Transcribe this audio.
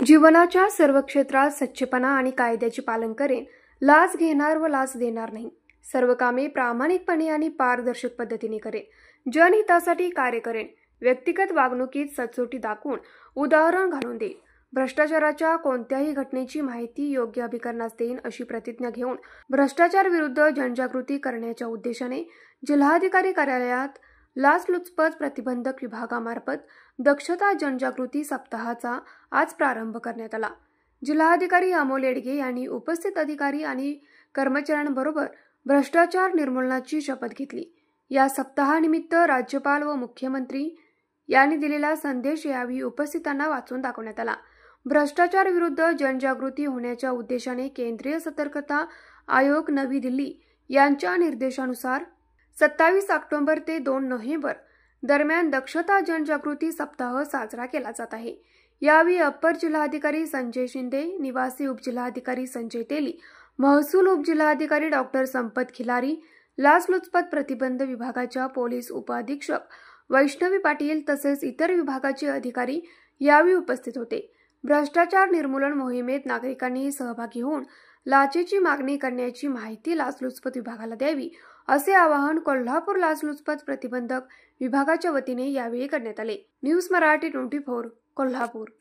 जीवनाच्या सर्व क्षेत्रात सच्चेपणा आणि कायद्याचे पालन करेन, लाच घेणार व लाच देणार नाही. सर्व कामे प्रामाणिकपणे आणि पारदर्शक पद्धतीने करेन. जनहितासाठी कार्य करेन. व्यक्तिगत वागणुकीत सचोटी दाखवून उदाहरण घालून देईन. भ्रष्टाचाराच्या कोणत्याही घटनेची माहिती योग्य अभिकरणास देईन अशी प्रतिज्ञा घेऊन भ्रष्टाचार विरुद्ध जनजागृती करण्याच्या उद्देशाने जिल्हाधिकारी कार्यालयात लाचलुचपत प्रतिबंधक विभागामार्फत दक्षता जनजागृती सप्ताहाचा आज प्रारंभ करण्यात आला. जिल्हाधिकारी अमोल येडगे यांनी उपस्थित अधिकारी आणि कर्मचाऱ्यांबरोबर भ्रष्टाचार निर्मूलनाची शपथ घेतली. या सप्ताहानिमित्त राज्यपाल व मुख्यमंत्री यांनी दिलेला संदेश यावेळी उपस्थितांना वाचून दाखवण्यात आला. भ्रष्टाचार विरुद्ध जनजागृती होण्याच्या उद्देशाने केंद्रीय सतर्कता आयोग नवी दिल्ली यांच्या निर्देशानुसार 27 ऑक्टोबर ते 2 नोव्हेंबर दरम्यान दक्षता जनजागृती सप्ताह साजरा केला जात आहे. यावेळी अप्पर जिल्हाधिकारी संजय शिंदे, निवासी उपजिल्हाधिकारी संजय तेली, महसूल उपजिल्हाधिकारी डॉक्टर संपत खिलारी, लाचलुचपत प्रतिबंध विभागाच्या पोलीस उपअधीक्षक वैष्णवी पाटील तसेच इतर विभागाचे अधिकारी यावेळी उपस्थित होते. भ्रष्टाचार निर्मूलन मोहिमेत नागरिकांनी सहभागी होऊन लाचेची मागणी करण्याची माहिती लाचलुचपत विभागाला द्यावी असे आवाहन कोल्हापूर लाचलुचपत प्रतिबंधक विभागाच्या वतीने यावेळी करण्यात आले. न्यूज मराठी 24 कोल्हापूर.